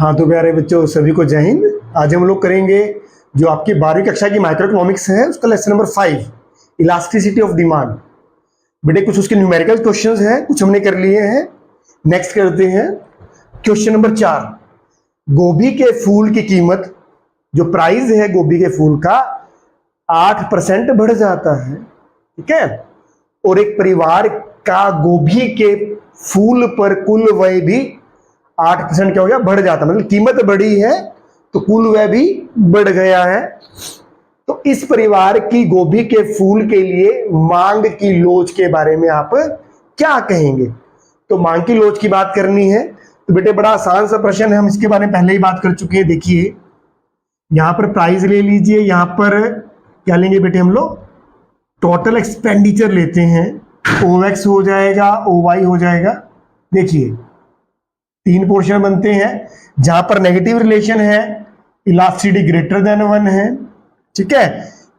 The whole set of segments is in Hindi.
हाँ तो प्यारे बच्चों, सभी को जय हिंद। आज हम लोग करेंगे जो आपकी 12वीं कक्षा की माइक्रो इकोनॉमिक्स है उसका lesson number 5, elasticity of demand. बेटे कुछ उसके न्यूमेरिकल क्वेश्चंस हैं, कुछ हमने कर लिए हैं। नेक्स्ट करते हैं क्वेश्चन नंबर 4। गोभी के फूल की कीमत, जो प्राइस है गोभी के फूल का, 8% बढ़ जाता है, ठीक है। और एक परिवार का गोभी के फूल पर कुल व्यय भी 8% क्या हो गया, बढ़ जाता है। मतलब कीमत बढ़ी है तो कुल व्यय भी बढ़ गया है। तो इस परिवार की गोभी के फूल के लिए मांग की लोच के बारे में आप क्या कहेंगे? तो मांग की लोच की बात करनी है तो बेटे बड़ा आसान सा प्रश्न है, हम इसके बारे में पहले ही बात कर चुके हैं। देखिए यहां पर प्राइस ले लीजिए, यहां पर क्या लेंगे बेटे हम लोग, टोटल एक्सपेंडिचर लेते हैं। OX हो जाएगा, OY हो जाएगा। देखिए 3 पोर्शन बनते हैं। जहां पर नेगेटिव रिलेशन है, इलास्टिसिटी ग्रेटर देन 1 है, ठीक है।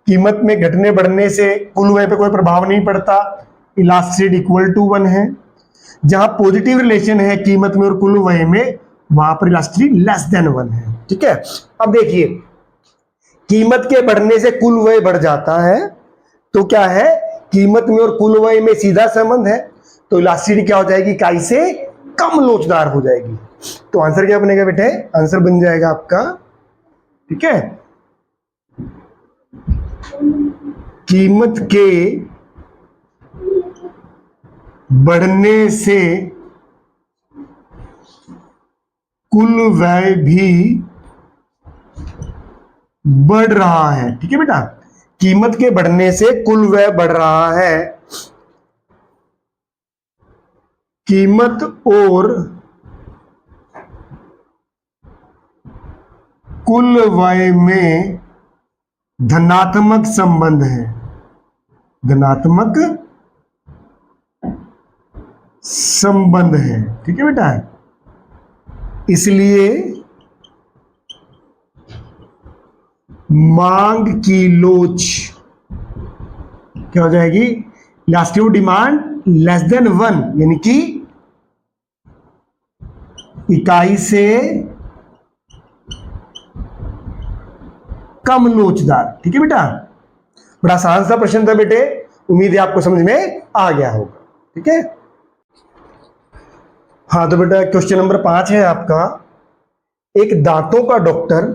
कीमत में घटने बढ़ने से कुल व्यय पे कोई प्रभाव नहीं पड़ता, इलास्टिसिटी इक्वल टू 1 है। जहां पॉजिटिव रिलेशन है कीमत में और कुल व्यय में, वहां पर इलास्टिसिटी लेस देन 1 है, ठीक है। अब देखिए कीमत के बढ़ने से कुल व्यय बढ़ जाता है तो क्या है, कीमत में और कुल व्यय में सीधा संबंध है, तो इलास्टिसिटी क्या हो जाएगी, इकाई से कम लोचदार हो जाएगी। तो आंसर क्या बनेगा बेटे, आंसर बन जाएगा आपका, ठीक है, कीमत के बढ़ने से कुल व्यय भी बढ़ रहा है, ठीक है बेटा। कीमत के बढ़ने से कुल व्यय बढ़ रहा है, कीमत और कुल व्यय में धनात्मक संबंध है, धनात्मक संबंध है, ठीक है बेटा। इसलिए मांग की लोच क्या हो जाएगी, elasticity of demand less than 1, यानी कि इकाई से कम लोचदार, ठीक है बेटा। बड़ा आसान सा प्रश्न था बेटे, उम्मीद है आपको समझ में आ गया होगा, ठीक है। हाँ तो बेटा क्वेश्चन नंबर 5 है आपका। एक दांतों का डॉक्टर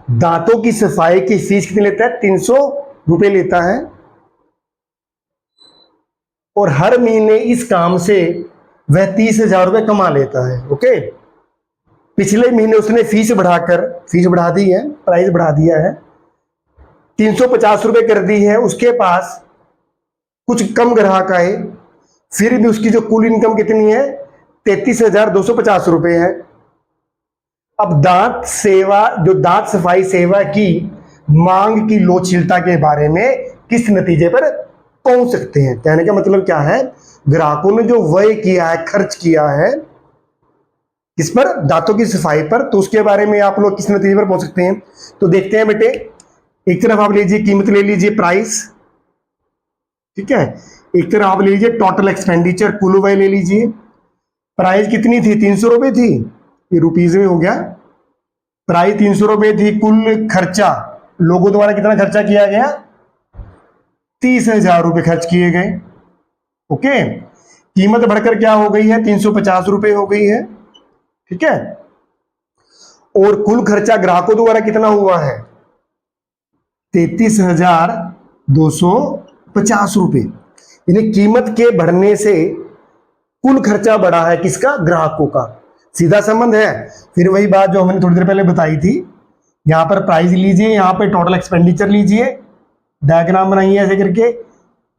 दांतों की सफाई की फीस कितनी लेता है, 300 रुपए लेता है, और हर महीने इस काम से वह 30,000 रुपए कमा लेता है, ओके। पिछले महीने उसने फीस बढ़ा दी है, प्राइस बढ़ा दिया है, 350 रुपए कर दी है। उसके पास कुछ कम ग्राहक आए, फिर भी उसकी जो कुल इनकम कितनी है, 33,250 रुपए है। अब दांत सफाई सेवा की मांग की लोचशीलता के बारे में किस नतीजे पर पहुंच सकते हैं? कहने का मतलब क्या है, ग्राहकों ने जो व्यय किया है, खर्च किया है किस पर, दांतों की सफाई पर, तो उसके बारे में आप लोग किस नतीजे पर पहुंच सकते हैं? तो देखते हैं बेटे, एक तरफ आप लीजिए कीमत, ले लीजिए प्राइस, ठीक है। एक तरफ आप ले लीजिए टोटल एक्सपेंडिचर, कुल व्यय ले लीजिए। प्राइस कितनी थी, 300 रुपए थी, ये रुपीज में हो गया। प्राइस 300 रुपए थी, कुल खर्चा लोगों द्वारा कितना खर्चा किया गया, 30,000 रुपए खर्च किए गए, ओके। कीमत बढ़कर क्या हो गई है, 350 रुपए हो गई है, ठीक है। और कुल खर्चा ग्राहकों द्वारा कितना हुआ है, 33,250 रुपए। यानी कीमत के बढ़ने से कुल खर्चा बढ़ा है, किसका, ग्राहकों का, सीधा संबंध है। फिर वही बात जो हमने थोड़ी देर पहले बताई थी, यहां पर प्राइस लीजिए, यहां पर टोटल एक्सपेंडिचर लीजिए, डायग्राम बनाइए ऐसे करके,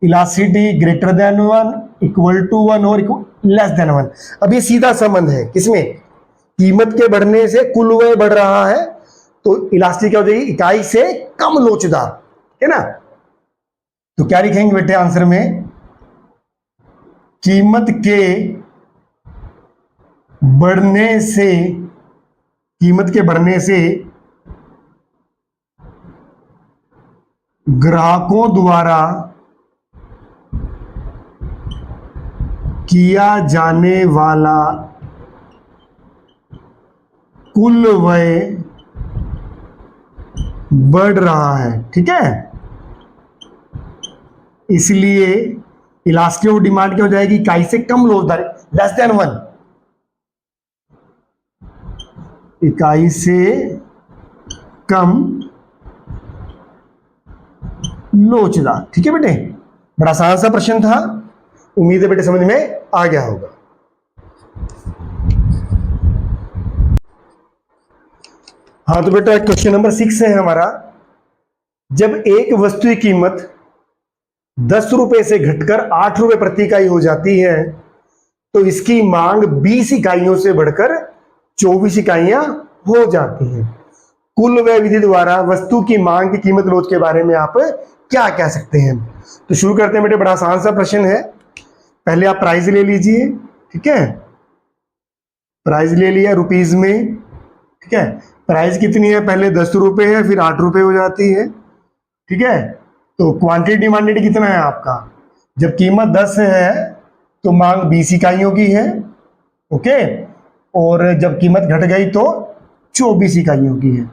elasticity greater than 1, equal to 1 और लेस देन 1। अब ये सीधा संबंध है किसमें, कीमत के बढ़ने से कुल व्यय बढ़ रहा है, तो इलास्टिसिटी क्या हो जाएगी, इकाई से कम लोचदार, है ना। तो क्या लिखेंगे बेटे आंसर में, कीमत के बढ़ने से ग्राहकों द्वारा किया जाने वाला कुल व्यय बढ़ रहा है, ठीक है। इसलिए इलास्टिसिटी ऑफ डिमांड क्या हो जाएगी, इकाई से कम लोचदार, लेस देन 1, इकाई से कम लोचदार, ठीक है बेटे। बड़ा आसान सा प्रश्न था, उम्मीद है बेटे समझ में आ गया होगा। हाँ तो बेटा क्वेश्चन नंबर 6 है हमारा, जब एक वस्तु की कीमत 10 रुपए से घटकर 8 रुपए प्रति इकाई हो जाती है तो इसकी मांग 20 इकाइयों से बढ़कर 24 इकाइयां हो जाती हैं। कुल व्यय विधि द्वारा वस्तु की मांग की कीमत लोच के बारे में आप क्या कह सकते हैं। तो शुरू करते हैं बेटे, बड़ा आसान सा प्रश्न है। पहले आप प्राइस ले लीजिए, ठीक है, प्राइस ले लिया रुपीज में, ठीक है। प्राइस कितनी है, पहले 10 रुपए है, फिर 8 रुपए हो जाती है, ठीक है। तो क्वांटिटी डिमांडेड कितना है आपका, जब कीमत 10 है तो मांग 20 इकाइयों की है, ओके, और जब कीमत घट गई तो 24 इकाइयों की है।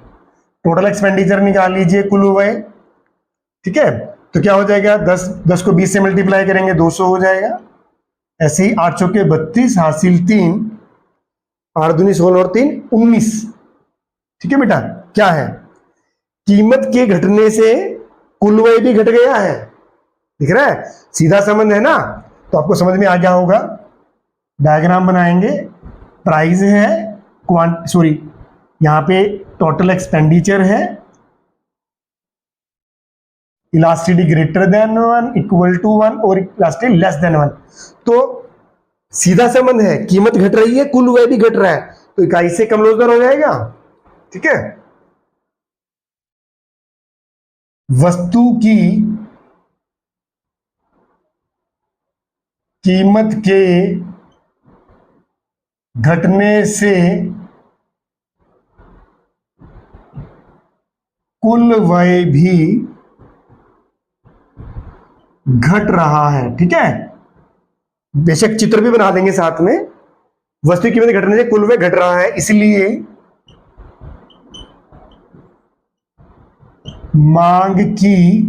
टोटल एक्सपेंडिचर निकाल लीजिए कुल व्यय, ठीक है। तो क्या हो जाएगा, 10 को 20 से मल्टीप्लाई करेंगे 200 हो जाएगा। ऐसे ही 8 चौके 32 हासिल 3, 8 दूनी 16 और 3 19, ठीक है बेटा। क्या है, कीमत के घटने से कुल व्यय भी घट गया है, दिख रहा है, सीधा संबंध है ना। तो आपको समझ में आ गया होगा। डायग्राम बनाएंगे, प्राइस है, सॉरी यहां पे टोटल एक्सपेंडिचर है, elasticity greater than 1, equal to 1 और इलास्टिसिटी लेस देन 1। तो सीधा संबंध है, कीमत घट रही है, कुल व्यय भी घट रहा है, तो इकाई से कम लोचदार हो जाएगा, ठीक है। वस्तु की कीमत के घटने से कुल व्यय भी घट रहा है, ठीक है। बेशक चित्र भी बना देंगे साथ में। वस्तु की कीमत घटने से कुल व्यय घट रहा है, इसलिए मांग की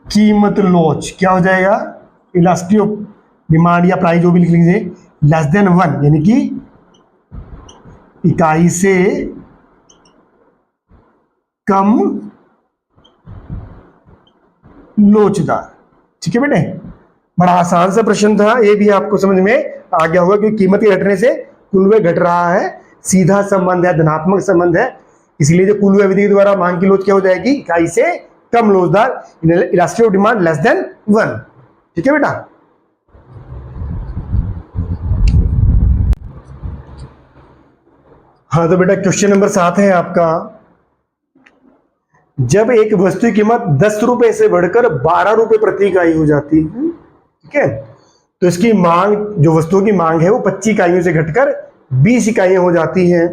कीमत लोच क्या हो जाएगा, इलास्टिसिटी ऑफ डिमांड या प्राइस जो भी लिख लीजिए, लेस देन 1, यानी कि इकाई से कम लोचदार, ठीक है बेटे। बड़ा आसान सा प्रश्न था, ये भी आपको समझ में आ गया होगा कि कीमत के घटने से कुल व्यय घट रहा है, सीधा संबंध है, धनात्मक संबंध है। इसलिए जो कुल व्यय विधि द्वारा मांग की लोच क्या हो जाएगी, इकाई से कम लोचदार, elasticity of demand less than 1, ठीक है बेटा। हाँ तो बेटा क्वेश्चन नंबर 7 है आपका, जब एक वस्तु की कीमत 10 रुपए से बढ़कर 12 रुपए प्रति इकाई हो जाती है, ठीक है, तो इसकी मांग, जो वस्तुओं की मांग है वो 25 इकाइयों से घटकर 20 इकाइयां हो जाती है।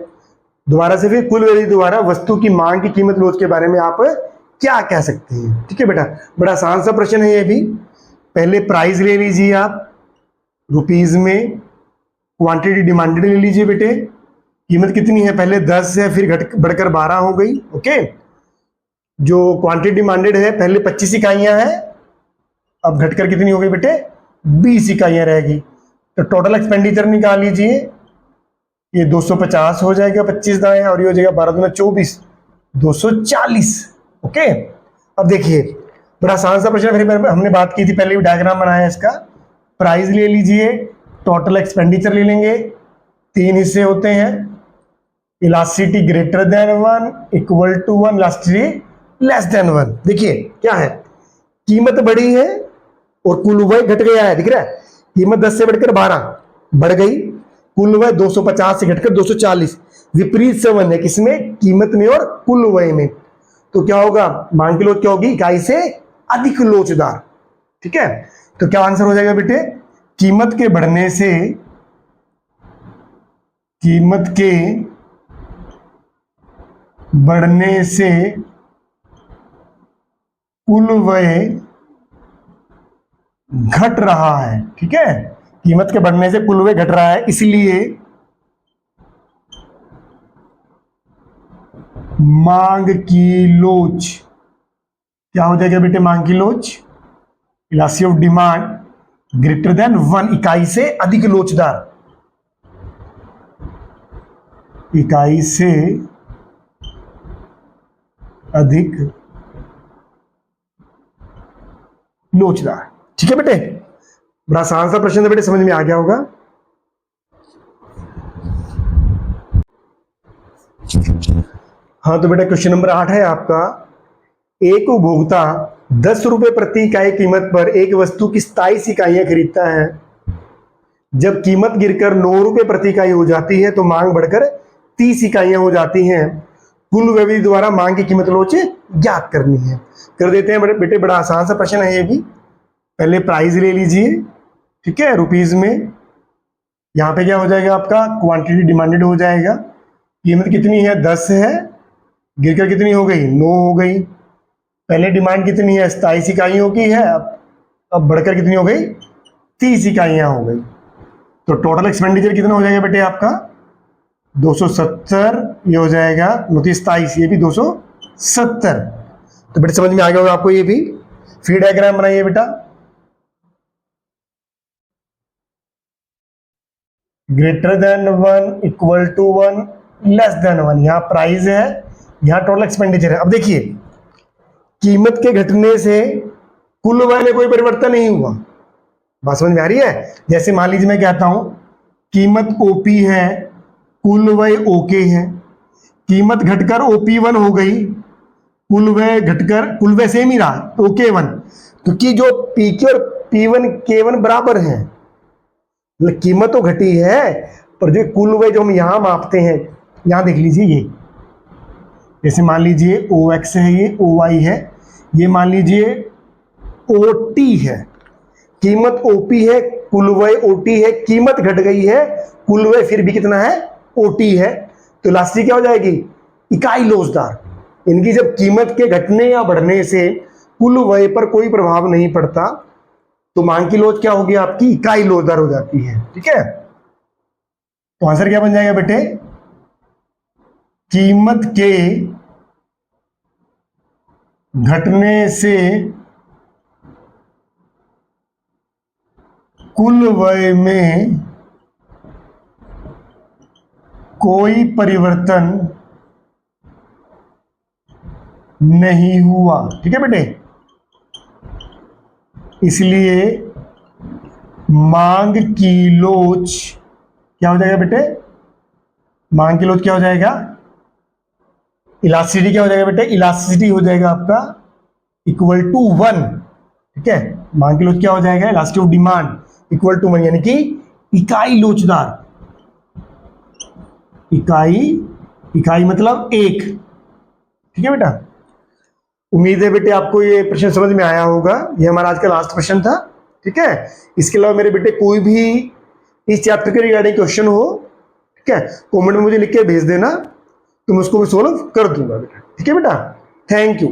दोबारा से फिर कुल व्यय द्वारा वस्तु की मांग की कीमत लोच के बारे में आप क्या कह सकते हैं, ठीक है बेटा। बड़ा आसान सा प्रश्न है ये भी। पहले प्राइस ले लीजिए आप रुपीज में, क्वांटिटी डिमांडेड ले लीजिए बेटे, कीमत कितनी है, पहले 10 है, फिर घट बढ़कर 12 हो गई, ओके। जो क्वांटिटी डिमांडेड है पहले 25 इकाइयां हैं, अब घटकर कितनी हो गई बेटे, 20 इकाइयां रहेगी। तो टोटल एक्सपेंडिचर निकाल लीजिए, ये 250 हो जाएगा 25 दाएं, और ये हो जाएगा 12 दूना 24, 240, ओके। अब देखिए बड़ा आसान सा प्रश्न, फिर हमने बात की थी पहले भी, डायग्राम बनाया इसका। प्राइस ले लीजिए, टोटल एक्सपेंडिचर ले लेंगे, 3 हिस्से होते हैं, elasticity greater than 1, equal to 1, elasticity less than 1। देखिए क्या है, कीमत बढ़ी है और कुल व्यय घट गया है, दिख रहा है, कीमत 10 से बढ़कर 12 बढ़ गई, कुल व्यय 250 से घटकर 240, विपरीत संबंध है किसमें, कीमत में और कुल व्यय में। तो क्या होगा, मांग की लोच क्या होगी, इकाई से अधिक लोचदार, ठीक है। तो क्या आंसर हो जाएगा बेटे, कीमत के बढ़ने से, कीमत के बढ़ने से कुल व्यय घट रहा है, ठीक है। कीमत के बढ़ने से कुल व्यय घट रहा है, इसलिए मांग की लोच क्या हो जाएगा बेटे? मांग की लोच elasticity of demand greater than 1, इकाई से अधिक लोचदार, इकाई से अधिक लोचदार। ठीक है बेटे, बड़ा आसान सा प्रश्न था बेटे, समझ में आ गया होगा। हाँ तो बेटा क्वेश्चन नंबर 8 है आपका, एक उपभोक्ता 10 रुपए प्रति इकाई कीमत पर एक वस्तु की 27 इकाइयां खरीदता है। जब कीमत गिरकर 9 रुपए प्रति इकाई हो जाती है तो मांग बढ़कर 30 इकाइयां हो जाती हैं। कुल व्यवधि द्वारा मांग की कीमत लोच ज्ञात करनी है। कर देते हैं बेटे, बड़ा आसान सा प्रश्न है ये भी। पहले प्राइस ले लीजिए, ठीक है, रुपीज में। यहाँ पे क्या हो जाएगा आपका? क्वांटिटी डिमांडेड हो जाएगा। कीमत कितनी है? 10 है, गिरकर कितनी हो गई? 9 हो गई। पहले डिमांड कितनी है? 27 इकाइयों की है, अब बढ़कर कितनी हो गई? 30 इकाइयां हो गई। तो टोटल एक्सपेंडिचर कितना हो जाएगा बेटे आपका? 270, ये हो जाएगा 27, ये भी 270। तो बेटे समझ में आ गया होगा आपको ये भी। फिर डायग्राम बनाइए बेटा। Greater than 1, equal to 1, less than 1। यहाँ प्राइस है, यहाँ टोटल एक्सपेंडिचर है। अब देखिए, कीमत के घटने से कुल व्यय में कोई परिवर्तन नहीं हुआ। बात समझ में आ रही है? जैसे मान लीजिए मैं कहता हूं कीमत ओपी है, कुल व्यय ओके है। कीमत घटकर OP1 हो गई, कुल व्यय घटकर, कुल व्यय सेम ही रहा, OK1। तो कि जो PK और P1 K1 बराबर हैं, कीमत तो घटी है पर जो कुल व्यय जो हम यहां मापते हैं, यहां देख लीजिए, ये जैसे मान लीजिए OX है, ये OY है, ये मान लीजिए OT है। कीमत OP है, कुल व्यय OT है, कीमत घट गई है, कुल व्यय फिर भी कितना है? OT है। तो इलास्टिसिटी क्या हो जाएगी? इकाई लोचदार। इनकी जब कीमत के घटने या बढ़ने से कुल व्यय पर कोई प्रभाव नहीं पड़ता तो मांग की लोच क्या होगी आपकी? इकाई लोचदार हो जाती है। ठीक है, तो आंसर क्या बन जाएगा बेटे? कीमत के घटने से कुल व्यय में कोई परिवर्तन नहीं हुआ। ठीक है बेटे, इसलिए मांग की लोच क्या हो जाएगा बेटे? मांग की लोच क्या हो जाएगा? इलास्टिसिटी क्या हो जाएगा बेटे? इलास्टिसिटी हो जाएगा आपका इक्वल टू 1। ठीक है, मांग की लोच क्या हो जाएगा? Elasticity of demand equal to 1, यानी कि इकाई लोचदार। इकाई मतलब 1। ठीक है बेटा, उम्मीद है बेटे आपको ये प्रश्न समझ में आया होगा। ये हमारा आज का लास्ट प्रश्न था। ठीक है, इसके अलावा मेरे बेटे कोई भी इस चैप्टर के रिगार्डिंग क्वेश्चन हो, ठीक है, कमेंट में मुझे लिख के भेज देना, तो मैं उसको भी सोल्व कर दूंगा बेटा। ठीक है बेटा, थैंक यू।